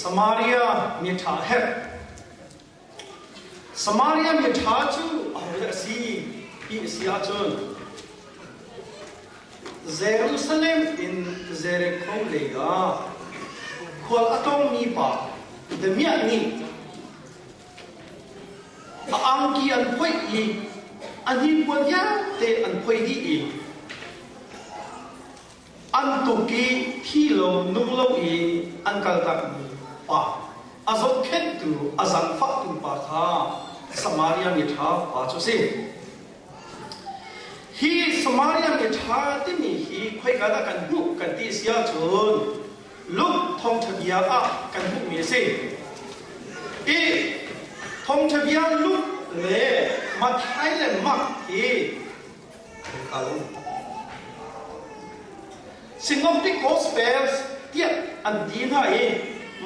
Samaria mitha hep Samaria mitha chu awda si hi sia chun Jerusalem in Jericho lega khol atong mi pa de miat ni ang ki an phoi hi ani pon ya te an phoi hi i an tu ki thi lo nu lo i an kal tak pa azot khet tu azan fa tu pa kha Samaria mitha pa chu se hi Samaria mitha ti mi hi khoi ga da kan bu kan ti sia chun lúc thong thia a kan bu mi se e thong thia lúc le ma thai le mak hi kalung synoptic gospels tiap an din ha e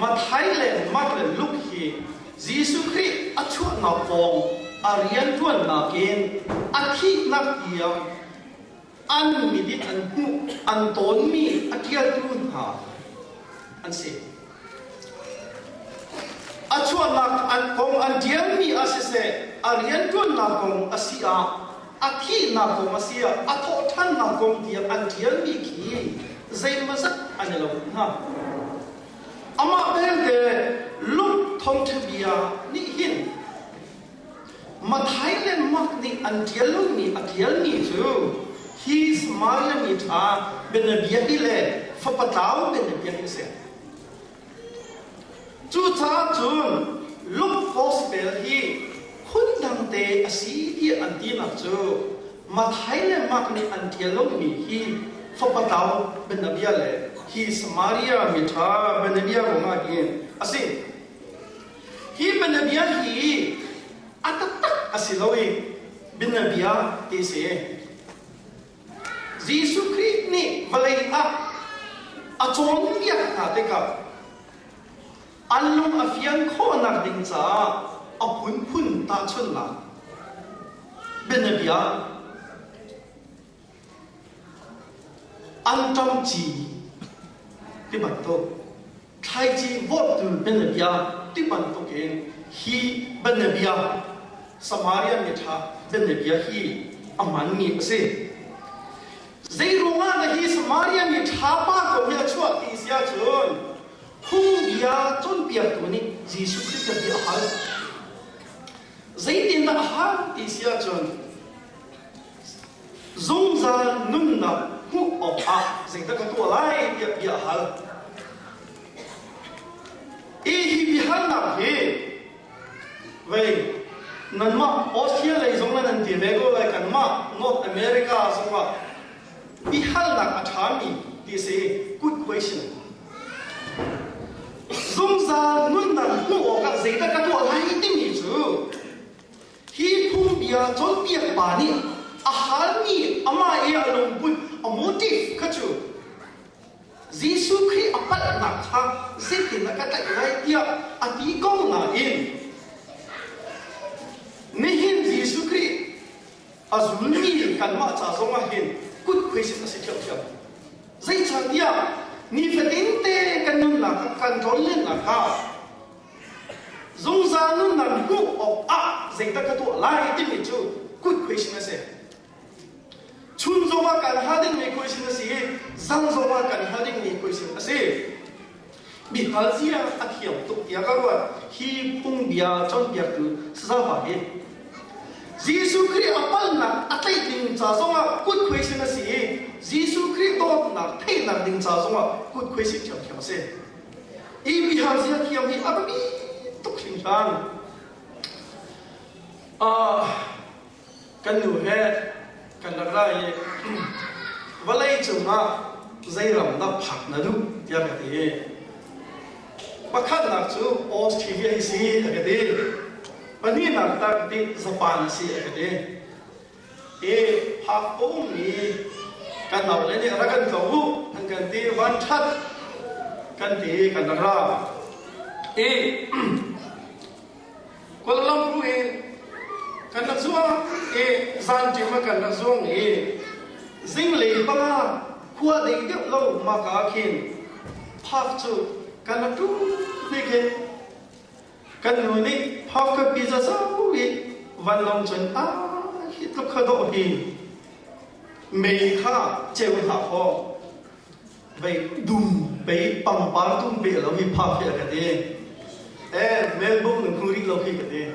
ma thai le mak le lúc hi Jesus Christ achu na pong arian tuan na ken athi na tiam an mi dit an hu an ton mi akia tun ha an se achu na an pong an diam mi asese arian tuan na pong asia athi na pong asia atho than na pong diam an diam mi ki zai mazat an lo ha ama bel de lúc thong thia ni hin ma thailand mak ni an dialu ni athial ni chu hi Samaria mi tha ben bia ile fa patau ben bia se chu cha chun lúc gospel hi hun dang te asi hi an ti na chu ma thailand mak ni an dialu ni hi fa patau ben bia le hi Samaria mi tha ben bia ko ma ki asi hi ben bia hi atatak asilawi bin bia te se Jesus Christ ni valai a achon bia ka te ka alung afian kho na ding cha apun phun ta chun la bin bia an tam chi ti ban to thai chi vot tu bin bia ti ban to ke hi bin bia Samaria mitha ben bia hi aman ni ase zai ronga na hi Samaria mitha pa ko ya chua ti sia chun hu bia chon pia tu ni Jesus Christ bia hal zai tin da hal ti sia chun zong za nun na hu op a zai ta ka tu lai bia hal e hi bi hal na he vậy nên mà Australia giống là nên tiền về lại cần mà North America giống là bị hal nặng ở thảm mi thì sẽ good question giống ra nun nặng của các giấy ta các tổ lại tin gì chứ khi phun bia chốn bia bà ni à hal mi ama e along pun a motive các chú Jesus Christ apat nặng ha sẽ tiền là các cái này kia à tí công là in Nihin Jesus Christ azulmi kan ma cha zonga hin good question ase kyau kyau zai chang dia ni fatin te kan nun la kan rol len la ka zong za nun nan hu of a zai ta ka to lai ti mi chu good question ase chun zonga kan hadin me question ase zang zonga kan hadin me question ase mi halzia athiam to ya ka wa hi pung bia chon bia tu sa ba he Jesus Christ apal na atay ding cha zonga good question asi Jesus Christ to na thei na ding cha zonga good question cham cham se e bi ha zia thiam hi ababi to khin chan kan nu he kan la ra ye walai chuma zai ram na phak na du ya ka te pakhat na chu Australia si ka te Pani nak tak di Japan si ekde, hakku ni kan nak lagi rakan tahu, kan di wancat, kan di kan nara, Kuala Lumpur kan nak zua, zan cuma kan nak zung zing leh bala, kuat dia lau maka kin, hak tu kan tu ni ke kan ni hok ke pizza sau ni van long chen hit lo khado hi mei kha cheu ha ho vậy đùng bấy bằng bám tung bể lâu hi phá phê cái gì, Melbourne đừng khuri lâu hi cái gì,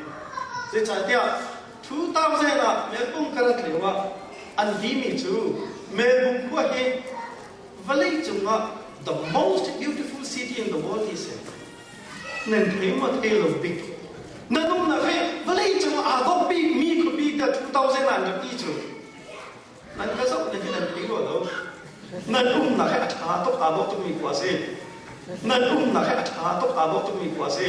thế trái tiếc, chú tao xem là Melbourne cái là kiểu mà anh đi mi chú Melbourne qua hi, và lấy chúng là the most beautiful city in the world is it, nên thấy mà thấy lâu big, nên đúng là cái và lấy chúng là có big mi có big that 2000 anh được đi chú, nên cái số này thì nên thấy rồi đâu. Nên là cái thà tốt bốc cho mình quá gì, nên là cái thà tốt bốc cho mình quá gì.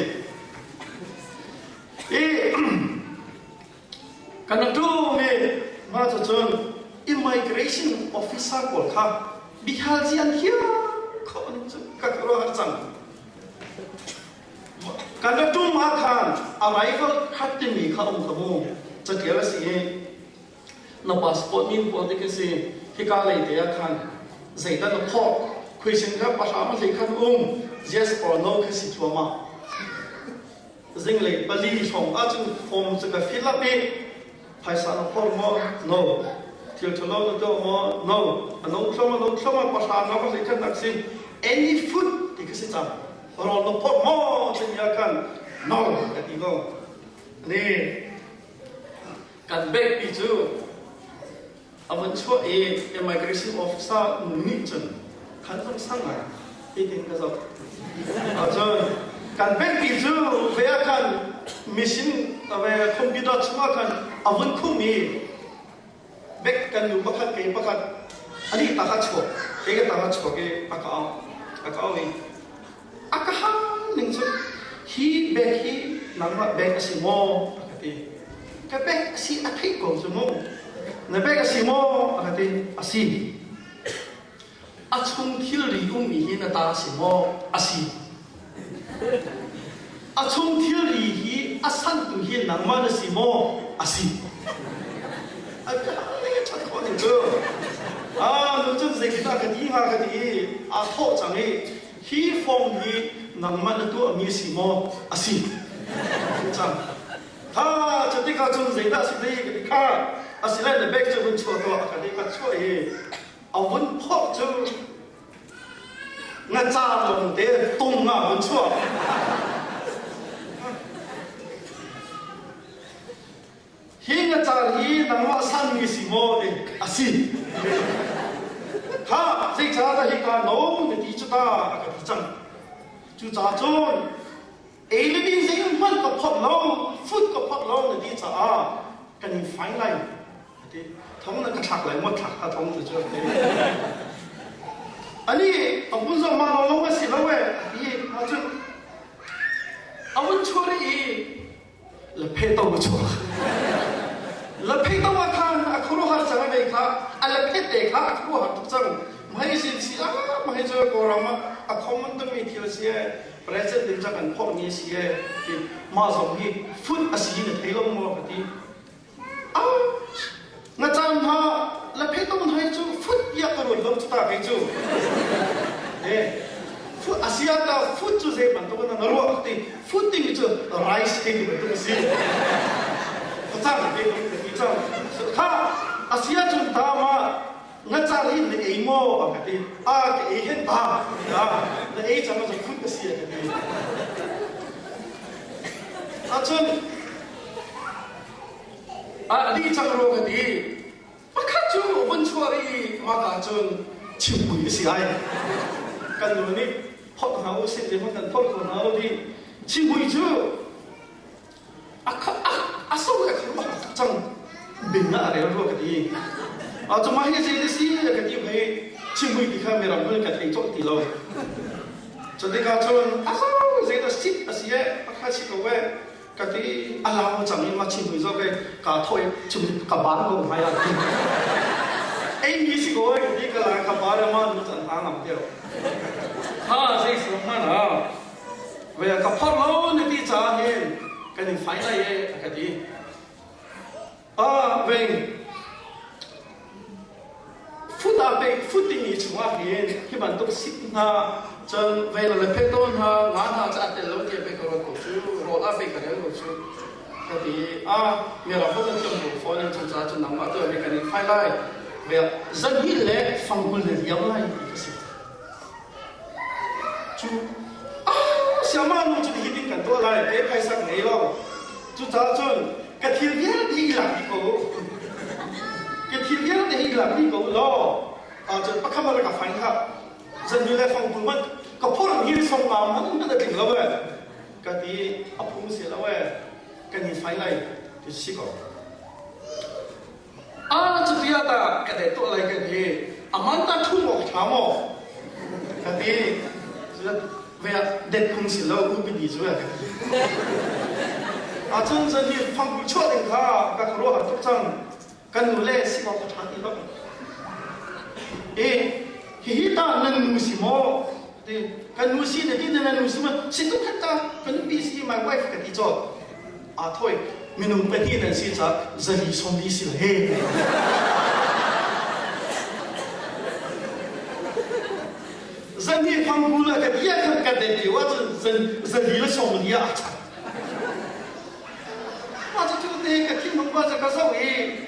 Cái nó chú mình mà cho chân immigration officer của khác bị hal gì anh kia không các cái đó chẳng. Cái nó chú mà khan arrival khách thì mình không thấu cho kiểu là gì nó passport mình có thể cái gì khi cả lấy để khan dạy ta nó khó question các bác sĩ mà lấy khăn yes or no cái gì thua mà dinh lấy bali xong à chung form cái fill up đi phải sao nó khó mà no thiếu cho lâu nó đâu mà no nó không mà bác sĩ nó lấy khăn đặc sinh any food thì cái gì chẳng rồi nó khó mà trên nhà khăn no cái gì đâu nè cần biết ví dụ anh chúa immigration officer nít chân, khán không sang lại, ý kiến cái gì? Cho cần biết ví dụ về cần machine về computer chúa cần anh không mi, biết cần dùng bác cái bác anh đi ta chúa, cái ta chúa cái bác áo này, cái hàng nên chứ, hi biết hi nằm ở biết cái mò cái biết cái anh thấy cũng chứ mò. Nabega simo akati asi achung thilri mi hi na ta simo asi achung thilri hi asan tu hi nangma na simo asi aga ne chat ko ni go no chung ze kita ka di ha ka di tho chang hi form hi nangma na tu mi simo asi chang ha chati ka chung ze da si dei ka asila na bek cho bun chua to akade ka chua awun phok chu nga cha long te tung nga bun chua hi nga cha hi nangwa san mi si mo de asi ha sei cha da hi ka no ne ti chu ta ka chang chu cha chon living zeng man ka phok lo food ka phok lo ne ti cha kan fai lai thống là cái thạc lại một thạc là thống từ trước anh ấy ông cũng giống mà nó lâu cái gì lâu vậy đi mà chứ ông vẫn chua đấy là phê tàu chua là phê tàu mà thằng không có hạt chẳng vậy cả anh là phê để cả không có hạt chẳng mà hay gì mà hay chơi cổ mà không muốn tâm ý thiếu gì present đến chắc anh phô như gì thì mà giống như phút à gì này thấy lâu mà cái gì nga chan ha la phe tong hai chu phut ya ka ro lom ta ke chu phut asia ta phut chu ze ban to na ro akti phut ting chu rice ke ni to si ta ke ni cha ha asia chu ta ma nga cha ri ne ei mo akati ke ei hen ta na ei cha ma chu phut asia ke ni chun đi chăng rồi cái gì mà khác chú vẫn chua đi mà cả chun chịu bụi gì ai cần rồi đi phật hậu xin thì không cần phật của nó đi chịu bụi chứ sao lại không mà chăng bình là đấy rồi cái gì cho mà cái gì gì cái gì vậy chịu bụi thì không làm được cái gì thì lâu cho nên cả chun sao gì đó xịt gì ấy mà khác xịt cái cái tí alam chẳng nên mà chịu bụi rồi cái cả thôi chụp cả bán cũng phải là em nghĩ gì rồi cái cái là cả bán mà nó chẳng thang làm theo ha dễ sống hơn à về cả phát lâu này đi trả hết cái này phải là cái gì phút ta bị phút tình ý chúng ta hiện khi bạn tục xịt na chân về là phê tôn ha ngán ha chặt tiền lâu tiền về cái cổ chú rồi là về cái cổ chú cái thì người làm không được trong bộ phận nên chúng ta chân nắm bắt được cái này phải lại về dân hi lệ phòng quân để giống lại cái gì chú sao mà lúc chúng ta định cái lại cái phải sang này lo chú ta chân cái thiên nhiên đi làm đi cổ cái thiên nhiên đi làm đi cổ lo chân bắt khám là cái phải khác dân hi lệ phòng quân mấtก็พวกเรายืนส่งมามันจะถึงแล้วเว้ยก็ที่อัพภูมิเสียแล้วเว้ยกันยิ่งไฟเลยจะชิคก้จุดที่อาตาก็ได้ตัวอะไรกันที่มันตัดทุ่งออกช้ามอก็ที่เวลาเด็กภูมิเสียแล้วกูไปดีช่วยจนจะนี่ฟังกูช่วยเองค่ะก็รู้ว่าทุกท่านกันดูแลสิว่าประธานที่แล้วฮิตานั่นมุสิโมkan nusi de din na nusi ma situ khatta kan busy my wife ka ti jot thoi minung pati nan si cha zali som di si he zani phang bula ka dia kan ka de ti wa zali la som dia cha cha chu de ka kin mong ba cha ka sau e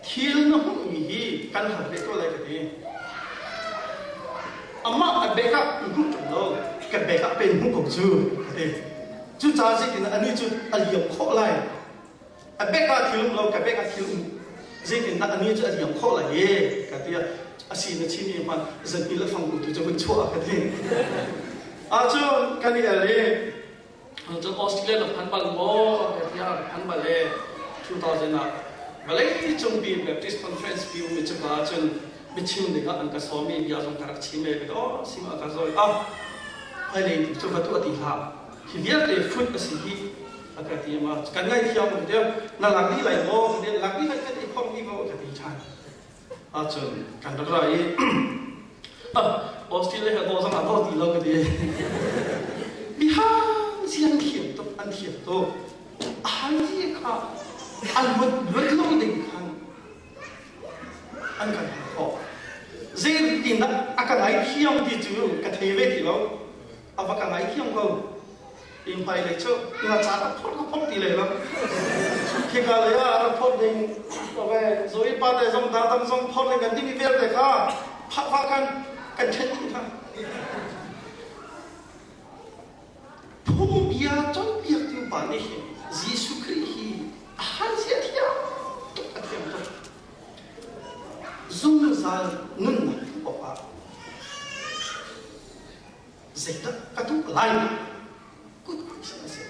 thil na hu hi kan ha de to lai ka de amma backup group lo ka backup pen mu ko chu chu cha si tin ani chu aliyam kho lai backup thilum lo ka backup thilum zin na ani chu aliyam kho lai ye ka tia asi na chini man zan ila phang ku tu chu chua ka thi chu kan ni le chu Australia la phan bal mo ka tia phan bal le 2000 na balai chung bi Baptist conference view mi chu ba chun bichim de ka an ka somi bia jong karak chime be sima ka zoi ai le chu ka tu ati ha hi viet le food asi hi akati ma kan ngai thiam de na lak ni lai mo de lak ni lai ka ti khom ni mo ka ti chan chun kan da rai Australia ha do sang a do ti lo ka ti bi ha sian thiam to an thiam to ai ji ka an wat lo de kan an kan zin tin na akan ai thiam ti chu ka thei ve ti lo ava kan ai thiam ko in pai le chu na cha ta phot ti le lo khi ka le a phot ding to ve zoi pa de zong da tam zong phot le kan ti mi vel de kha pha kan chen ti tha phum bia chon piak ti ba ni Jesus Christ hi han sia thia to ka thiam to zoom zal nun na opa zeta katu lai kut sa se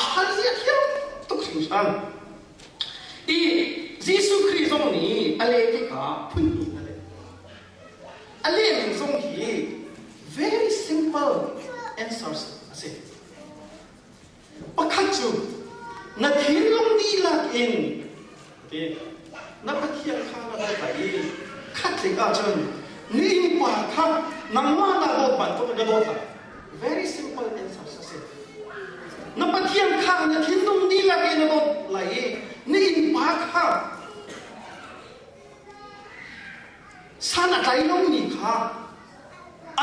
ahal zia thia to krishan Jesus Christ zong ni ale ki ka phun ni ale ni zong hi very simple answers ase pakhachu na thilong ni la in na pathian kha na dai bai khat le ka chon ni pa kha nang ma na do ban to ka do ta very simple answer ase na pathian kha na thin dong ni la ke na do lai ni pa kha sana dai long ni kha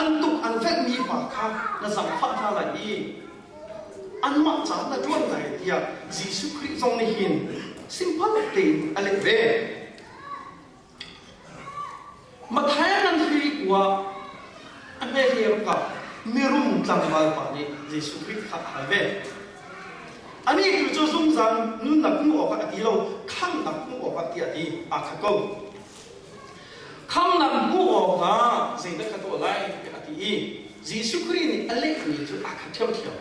an tuk an vet mi pa kha na zam pha tha lai an ma cha na tuan lai dia Jesus Christ zong ni hin simple thing aleve mathayan hi wa america mirum tangwal pa ni Jesus Christ kha have ani ku jo sung zang nun na ku o ka ti lo khang na ku o ka ti ati a kha ko khang na ku o ka zai da ka to lai ati Jesus Christ ni ale ni chu a kha theu theu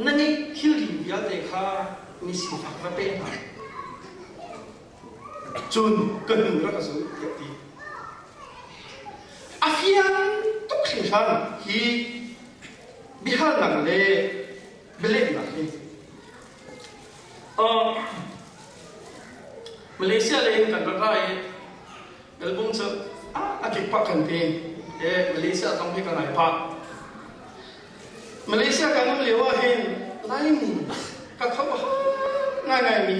nani hilri ya de kha ni si fa fa pe ha chun kan ra ka su ti afian to khrishan hi bihar nang le bele na ni Malaysia le kan ra ai album sa akik pa kan te Malaysia tong hi kan ai pa Malaysia kan lewa hen lai ni ka kha ngai ngai mi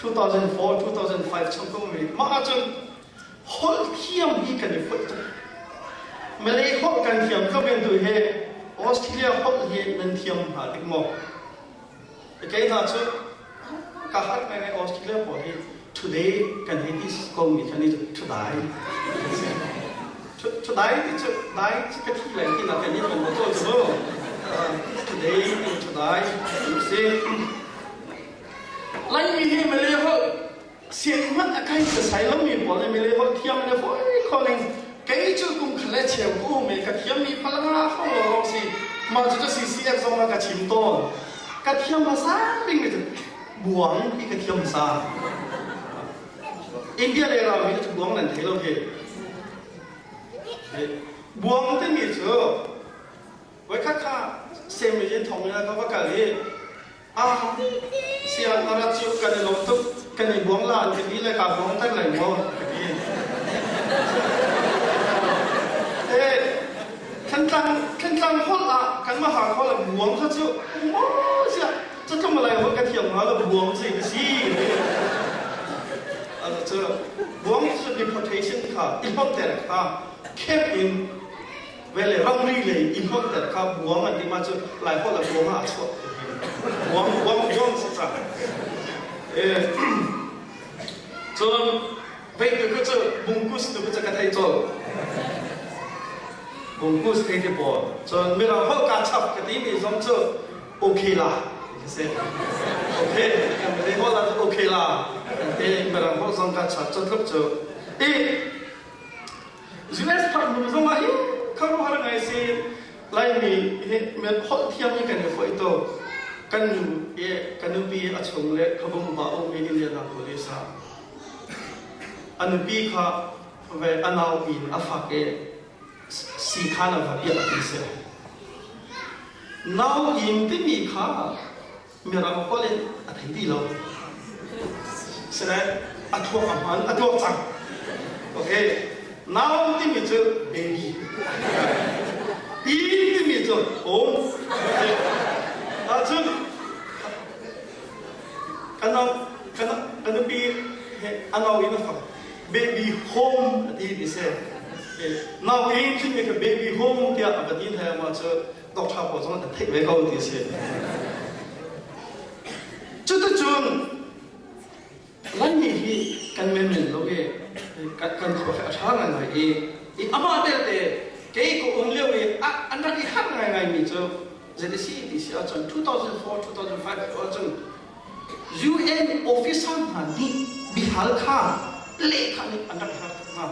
2004 2005 trong công việc mà chân hol thiam hi kan ni phật Malay hol kan thiam ka ben tu he Australia hol he nan thiam ha tik mo cái nào chứ cả hai ngày Australia bỏ đi today can he this công việc can he today today thì chứ today cái thi lại thì là cái gì mình muốn做什么today see lại mình he Malay hol xiên mất cái sai lắm mình bỏ lại Malay hol thiam này phải calling cái chỗ cũng khá chiều của mình cái thiam mình phải là không lo gì mà chúng ta CCF xong là cái chim to cái thiam mà sao mình được buông cái thiam sao India này là mình được buông lần thế đâu kì buông thế mình chưa với các xem mình thông là các cái gì xia nó ra chịu cái này lột tục cái này buông là cái gì lại cả buông tất lại mua cái gì khăn trăng hốt là khăn mà hàng hốt là buông sao chịu chắc không mà lại một cái thiểm nó là buông gì cái gì chưa buông là deportation cả imported cả kept in về lại rong đi lại imported cả buông là thì mà chưa lại hốt là buông à chua buông sao cho vậy cái chỗ bung cus được cái cái chỗ bung cus cái bộ cho mình làm hốt cả chập cái tí mình giống chỗ ok là ok cái mình hốt là ok là cái mình làm hốt giống cả chập cho thấp chỗ US phát mình giống mà không có ngày gì lại mình hốt thiam như cái này phải to kan bi a chung le khabum ba o mi ni la police an bi kha ve anau in afa ke si khana va bi a se now in ti mi kha mi ra ko le a thai di lo se na a thua aman a thua chang okay now ti mi chu baby in ti mi chu om chứ can be anau in a baby home thì sẽ now in thì cái baby home thì à cái gì thế mà chứ doctor bảo rằng là thích về câu thì sẽ chút chút chun lại thì can mình lúc cái can có phải sáng ngày này thì ama để cái của ông liêu thì anh đã đi hát ngày mình chứ ZDC thì sẽ trong 2004 2005 ở trong UN official mà đi Bihar kha lệ khá này anh đã hát mà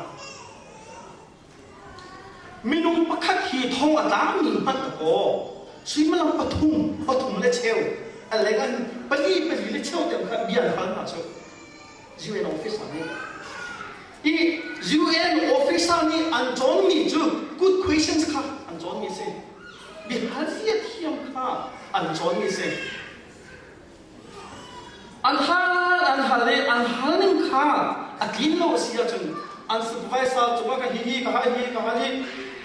mình không bắt khách thì thông ở đó mình bắt được cô suy mà làm bắt thùng lên treo anh lấy cái bắt đi lên treo thì cái biển hắn mà chứ UN official này ഈ UN official ni anjon mi ju good questions kha anjon mi se Bihariya thiam kha anjon mi se anhal ning kha akin lo sia chun an supervisor chuma ka hi ka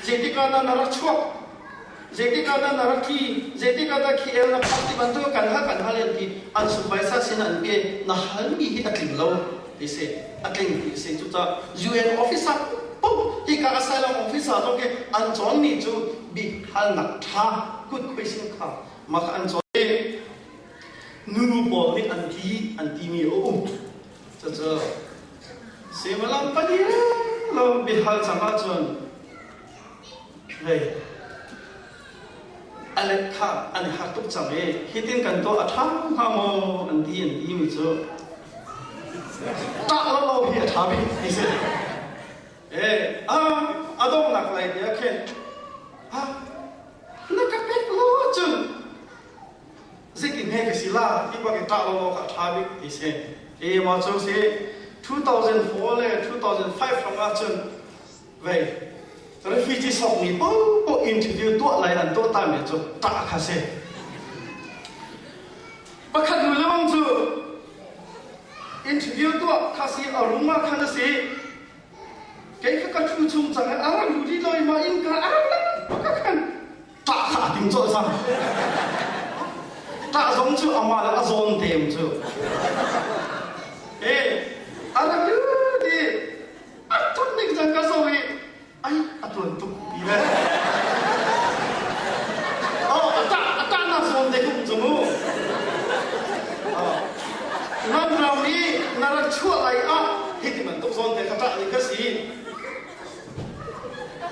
jetika na narachwa jetika na naraki jetika da ki el na pasti bantu kan ha len ti an supervisor sin an be na hal mi hi akin lo ise akin ise chuta UN officer pop hi ka asylum officer to ke anjon mi chu bi hal na tha good question kha ma anjon nu bo ni anti mi o cha se malam pani lo bi hal changa chon hey alekha an hatuk chame hitin kan to atham ha mo anti mi chu ta lo hi thabi ise adong nak lai dia ken nak pek lo chun zikin he sila iba ke ta lo ka thabi ise ma chu se 2004 le 2005 from chun ve refugee sok ni bo interview to lai an to ta me chu ta kha se pakhat lu lawang chu interview to kasi aruma khana se cái các chú chung rằng là đủ đi rồi mà in cả các khăn ta khả tính rồi sao ta giống chưa mà là dồn thêm chưa chua lại thì mình tốt zon để khát trả cái gì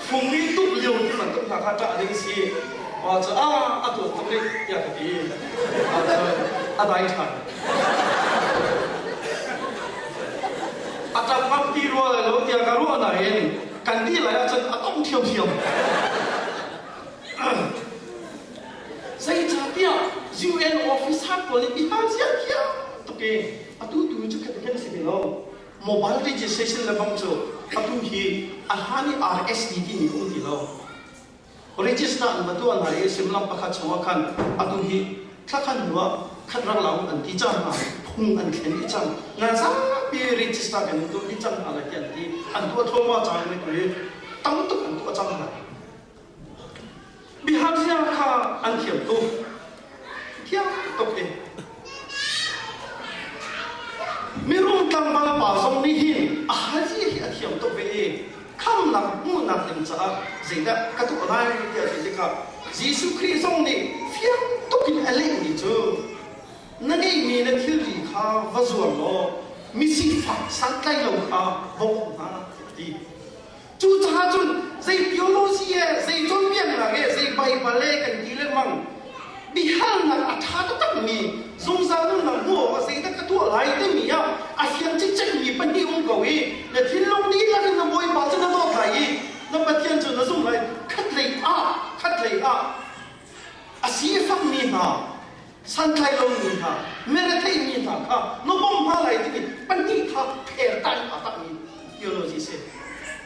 phùng đi tụt liều thì mình tốt khát trả cái gì và cho tụt tụt đi ya cái gì đại thành trong phong ti rồi lâu tiệt cái ruộng này cần đi lại chân ông thiêu thiêu saya cakap UN office apa ni pihak siapa okay atu tu juga katakan sebelum mobile registration lebam tu atu hi alhani RSDT ni pun tilau register an batu an hari sembilan pakat cawakan atu hi takkan dua kerana lawan anti jam phung an khen di jam ngasa pi register kan tu di jam ala kian di an tu thoma jam ni tu tam tu an tu jam na bihar siapa an kiam tu kiam tu ke Mirung tambal pasong ni hin ahaji kiam tu ke kam nak mu nak temca zeda katu alai dia jika Yesus Kristus ni fiam tu kin alai ni tu nanti ni nak kiri kha vazuam lo misi fak santai lo kha bok na di tu cah tu saya biologi saya jombian lagi saya Bible kan gila mang bihal nak atha tak ni zungzang nak mu saya tak ketua lain ni ya asyam cicak ni pendi gawe na thilong ni la na boy ba cha na to kai na pathian chu na zum lai khat lei asi fak ni ha san kai long ni ha mere thei ni ha kha no bom ha lai ti pendi tha pher tai ata ni biologi se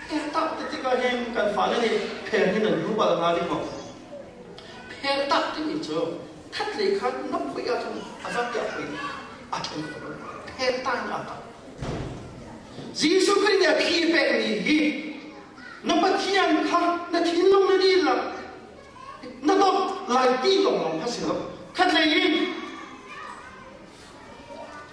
pher ta ti ka hem kan fa ni pher ni na ru ba na ri ko pher ta ti ni chu khat lei kha na pui a chu azat ya pui a chu pher ta ni ata Yesus Kristus dia pihak ni, nampak kian kah, nak hilong ni lah, nak tu lagi long hasil, kat lagi,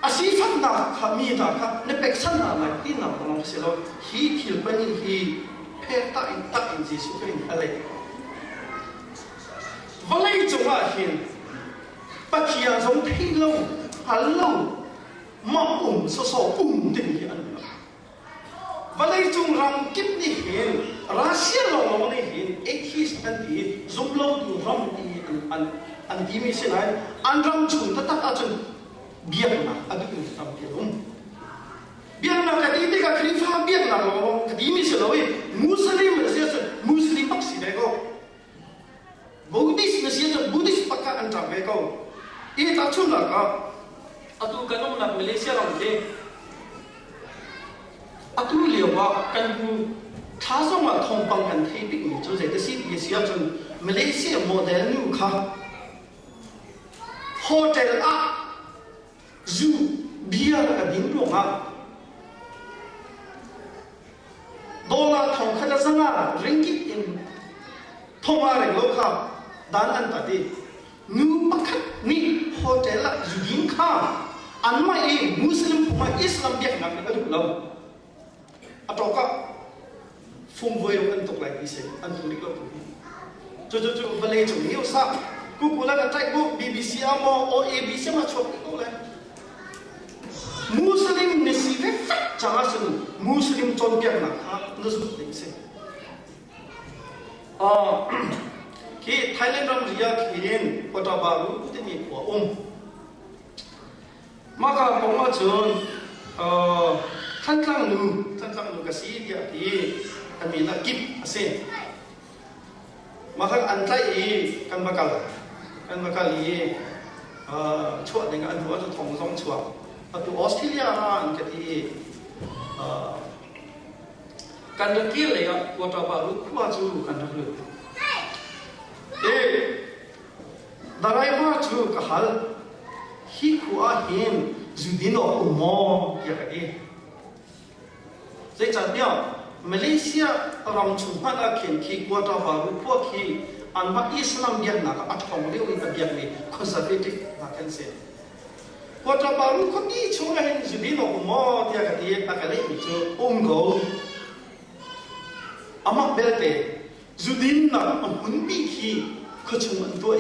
asifan nak kami dah kah, nak peksan nak lagi long hasil, hi hilpan hi peta intak Yesus Kristus alai, walai cuma hin, pakian song hilong, halau, mak sosok tinggi anda. Walai chung ram kip ni hin, Rusia long ni hin, ekis nanti, zumlau tu ram ni an dimi senai, an ram chung tetap acun biar nak, aduh tu ram biar nak kadini ka krifa biar nak long kadimi senai, Muslim paksi bego, Buddhis nasihat Buddhis pakka an ram bego, ini tak cun lah ka, aduh kanong nak Malaysia long ni. Atu liwa kan bu thasong ma thongpang kan thei pik ni chu zai ta si Asia chun Malaysia model nu kha hotel zoo biar ka din ro nga dollar thong kha sanga ringgit in thoma re lo kha dan an ta di nu pakhat ni hotel zoo din kha an ma e Muslim ma Islam biak nak ka du lo atau kah phung voi kan tok lai ise an tu ri ko tu tu balai chu ni usa ku kula ka trai ku BBC amo o ABC ma chok ko lai Muslim ni si ve fat changa sun Muslim chon kya na kha na su ding se ki Thailand ram ria kirin kota baru tu ni ko maka poma chunท่านตั้งนูกสีเดียที่มีนักกิบเส้นมาทั้งอันใจกันมากันลีชั่วในการหัวจะทองส่งชั่วตัวออสเตรเลียอันก็ที่กันตะกี้เลยอ่ะวัตถุบารุขวาจูกันทั้งเลยดารายว่าจูกับฮัลฮิขวาเห็นจูดินออกมออย่างนี้Saya cakap Malaysia orang cuma nak ki kuota baru puak ki anba Islam dia nak atong dia ini dia ni konservatif makan se. Kuota baru kau ni cuma hen jadi nak mau dia kata dia tak ada itu go. Amak belte jadi nak hunbi ki kau cuma tu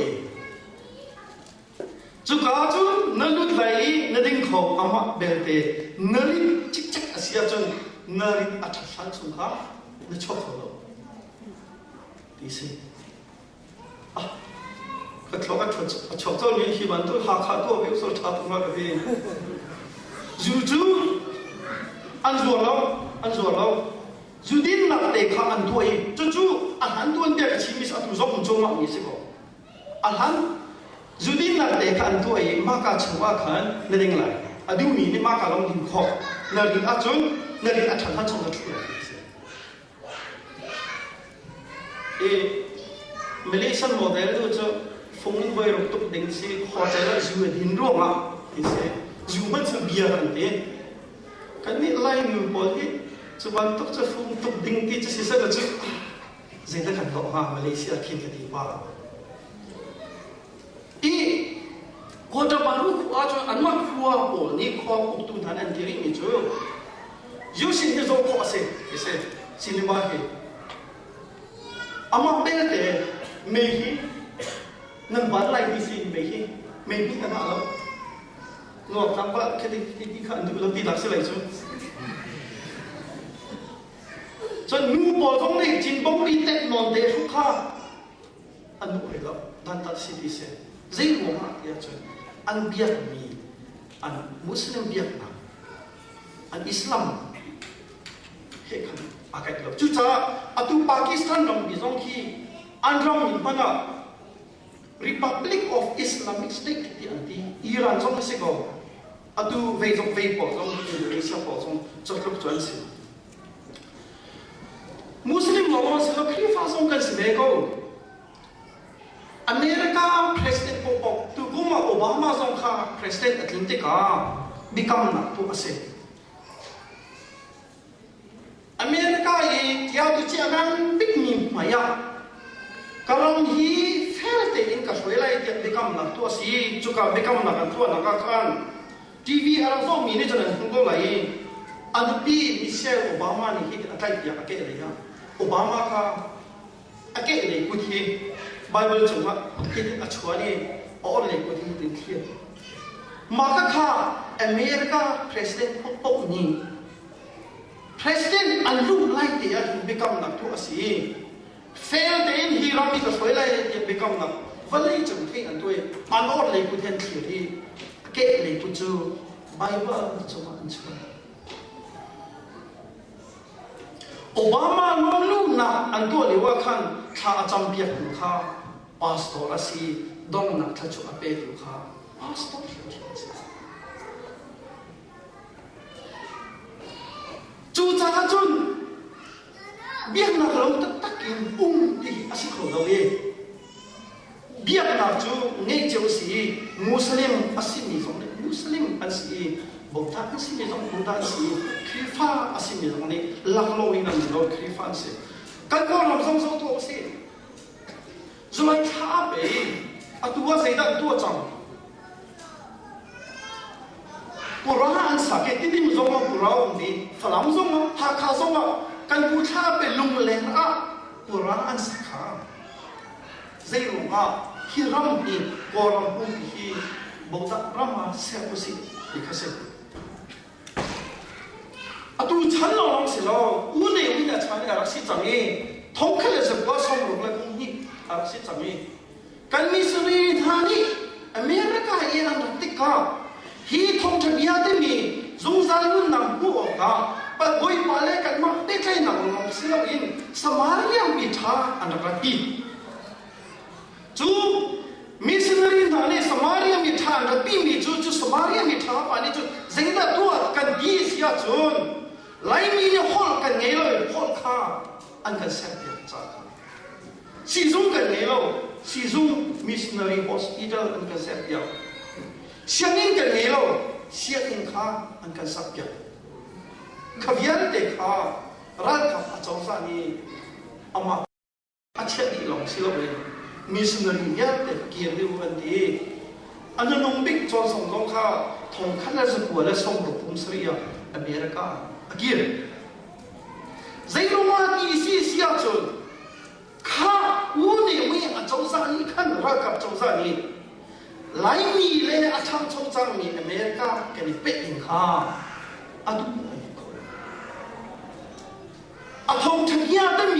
Juga tu nalut lagi nading kau amak belte nalit chích chích ở xia chân nơi ở thật sẵn xuống khá nó chọc vào đâu tí xí cái thằng cái chọc cho mình khi mà tôi hạ khá tôi biết sao chọc vào cái gì dù anh rùa lâu dù đến nạp để khá anh tuổi chú anh hắn tuân biết cái chi mi sao tôi giống trong mạng gì xí bộ anh hắn dù đến nạp để khá anh tuổi mà cả chồng anh hắn nên đừng lại à điều này mà cả lòng đình khó nên đừng áp dụng nên đừng áp chẳng hạn trong cái chuyện này Malaysian model itu je phung boy rok ding si hotel la ju din ro ma ise ju man se bia ran te kan ni lai nu bol hi chu ban tok che phung tok ding ti che si sa la chu zai da kan lo ha Malaysia khin ka di ba kota baru kuah jo anma kuah bol ni kuah uktu dan antiri ni jo yo sin ni zo kuah se ise cinema he ama belte mehi nan ban lai di sin mehi kan alo no tampa ke di kan du lo ti dak se lai jo cho nu bol jong nei jin bong ri tek non de su kha anu he lo dan ta si di se zai wo ma ya cho an biak mi an Muslim biak na an Islam he kan akai lo chu cha atu Pakistan ram bi jong ki an ram min pana Republic of Islamic State ti anti Iran jong se go atu ve jong ve po jong Indonesia po jong choklok chuan si Muslim lo se lo khri fa jong kan se go America President Popo tu kuma Obama zong kha President Atlantic ka become na tu ase America ye tia tu chi anan big mi maya karang hi felte in ka soila ye become na tu asi chuka become na kan tu na ka kan TV arang so mi ne jalan hung ko lai pi Michelle Obama ni hi atai ya ake le ya Obama ka ake le ku thi Bible cuma kita acuani orang lekuk ini tinggi. Maka kah Amerika Presiden Popo ni Presiden alu lagi dia become nak tu asi. Fail then he ramai kesuai lagi dia become nak. Valai cuma tu antu orang lekuk tinggi. Ke lekuk tu Bible cuma acuani. Obama lalu nak antu lewakan kah acam biak kah pastor asi dong nak tajuk apa itu kah pastor cu cara cun biak nak kalau tetakin di asi kalau dah biak nak cu ngai jauh si Muslim asi ni song Muslim asi Buddha asi ni song Buddha asi Krifa asi ni song ni laklo ini nang Krifa asi kan kau nak song tu asi Zulai kabe, atua zaidan tua cang. Purahan sakit ini muzoma purau ni, falam zoma, hakah zoma, kan pucha be lung lera, purahan sakha. Zairunga, hiram ni, koram hi, bodak rama sepusi, dikasih. Atu chan long silo, une chan arak si cangi, thongkele sebuah somruk lagi ni. Aksi kami, kami suri thani Amerika yang nantika, hi thong terbiar demi zungzalun nampu oka, but boy pale kan mak dekai nang ngom silawin Samaria mitha anak rapi. Ju missionary thani Samaria mitha anak rapi mi ju Samaria mitha pani ju zengda tua kan di sia jun, lain ini hol kan ngeloi hol ka, angkat siapa cakap. Sizung kan nelo, sizung missionary hospital angkat siapa? Siangin kan nelo, siangin kah angkat siapa? Kavian dekha, ralkap acau sani, ama aceh di long silawe, missionary nya terkian di uanti, anu nombik jual songkong kah, thongkan lah sebuah lah songkong Syria Amerika, agir. Zairumah isi siap cun. Kah, uni we acau sani kan rakap acau sani, lain ni le acang acau sani Amerika kini peting kah, aduh. 的米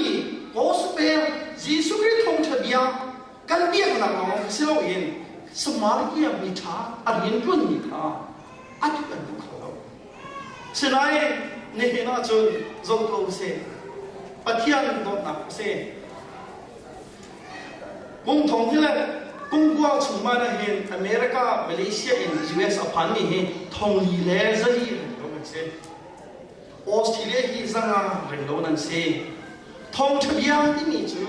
gospel Jesus Christ 通特别กันเบียกนักร้องเสียวเองสมาร์ทมีช้าอันเห็นรุ่นมีท่าอันที่เป็นผู้เขาฉะนั้นในเหตุจนจงตัวเสปะเทียนโดนหนักเสกงทองที่แรกกงกวางชุมมาเห็นอเมริกามาเลเซียเอง US อพันนี่เห็นทองลีเลซะที่เรื่องนั้นเสออสเตรเลียที่สังอาเรื่องนั้นเสทองทะเบียนที่มีจู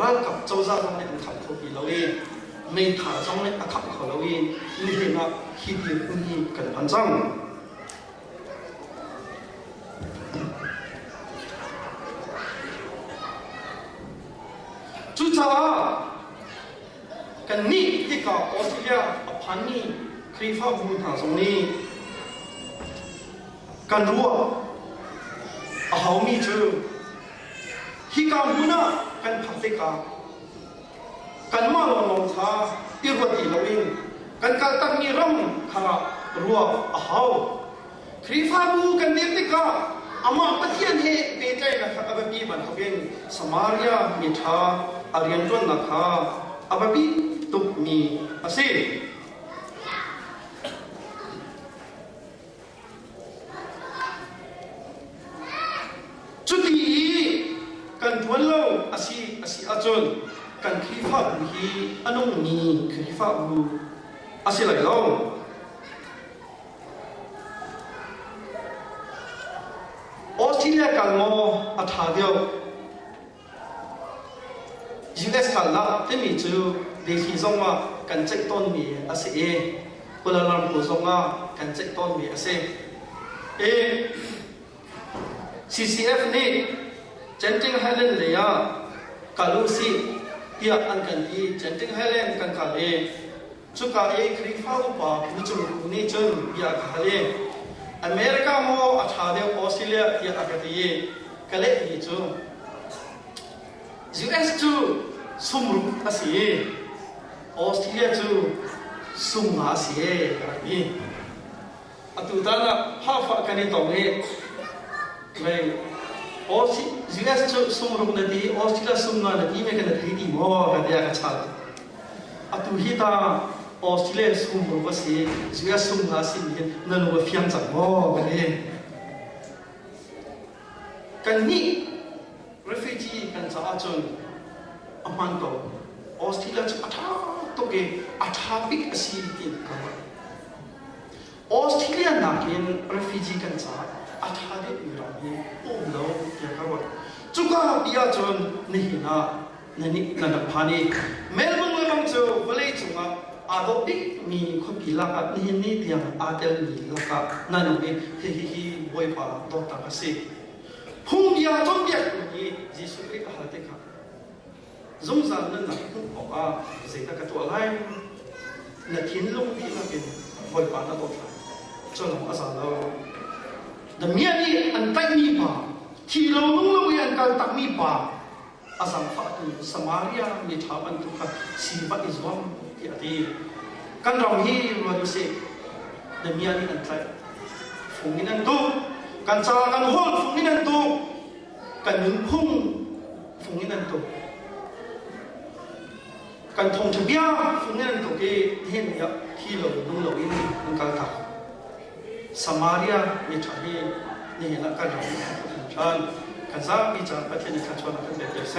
รักกับเจ้าจ้าจังเลยอันขับเขาปีเราเองไม่ถ่าจังเลยอันขับเขาเราเองนี่เห็นว่าคิดเรื่องนี้กันพันจังจุดจ้ากันนี่ที่กับออสเตรเลียอพันนี่ครีฟ้าบุญทางตรงนี้กันรู้ว่าเขามีจูที่กับบุญน่ะกันพัฒนากันมาลองท่าอีรวดอีเราเองกันการตั้งมีร่ำขารัวเขาครีฟ้าบุญกันเด็กก็อามาปะเทียนเฮเปใจนะครับอาบีบันเขาเป็นสมาริยามิทาอารียนจวนนะครับอาบีตุกมีอาศัยจุดที่กันทวนเราอาศัยอาจนกันครีฟ้าบุญอันนู้นมีครีฟ้าบุญอาศัยอะไรเราออสเตรเลียกันมออัฐาเดียว US กันละที่มีจูเด็กที่ส่งมากันเจ็กต้นมีอาศัยกุลาลัมพูส่งมากันเจ็กต้นมีอาศัยCCF นี่เจนจิงไฮแลนด์เลยกาลูซีที่อันกันที่เจนจิงไฮแลนด์กันกาเลชุกาคริฟ้าอุปาผู้จุนี่จนอยากหาเลยอเมริกาโมอัฐาเดียวออสเตรเลียอยากกันที่กาเลนี่จู US จูสมรุปอาศัยออสเตรเลียจูสมอาศัยกันนี่อัตุตานะฮาฟ้ากันนี่ตรงนี้ไม่ออสUS จูสมรุปนั่นดีออสเตรเลียสมนั่นดีไม่กันที่ดีมั่วกันที่อยากชัดอัตุฮิตาออสเตรเลียสมรุปอาศัย US สมอาศัยนี่นั่นว่าเฟียงจังมั่วกันนี่กันนี่ refugee กันจะอาจจะอามันโตออสเตรเลียจะอัฐาตัวเกอัฐาบิกอาศัยที่กันออสเตรเลียนักเรียน refugee กันจะอัฐาเด็กอยู่แล้วนี่โอ้เราอยากรู้จุกาบิอาจจะนี่นะนี่นั่นพานี่เมื่อมึงเลยมันจะวันเลยจุกาอาดบิกมีคนพิลากับนี่เดียงอาเดลมีลักกับนั่นเองฮิบอยป่าดอกตาเสียพุ่งเบียจนเบียนี่ยิสุคริสต์หาเด็กครับสงสารนั่นนะพุ่งออกมาเสียตะกัตัวไล่นักทิ้งลงที่นั่นเป็นบอยป่านั่นตัวจนอาสาเราแต่เมียนี่อันตั้งมีป่าที่เราลุ่งเราเรียนการตั้งมีป่าอาสาฝากถึงสมาริยามีชาวบ้านทุกคนสิบอิสลามที่อาทิกันเราที่เราดูสิแต่เมียนี่อันตั้งฝุ่นนี่นั่นตัวกันชากันหัวฝุ่นนี่นั่นตัวกันหนึ่งพุ่งฝุ่นนี่นั่นตัวกันทงทะเบียฝุ่นนี่นั่นตัวที่เห็นเนี่ยที่เราดูเราอินมันกันถักสมาริยามีชาวที่นี่นักการเราฉันกันซาบิจารประเทศนี้กันชวนกันเด็กเส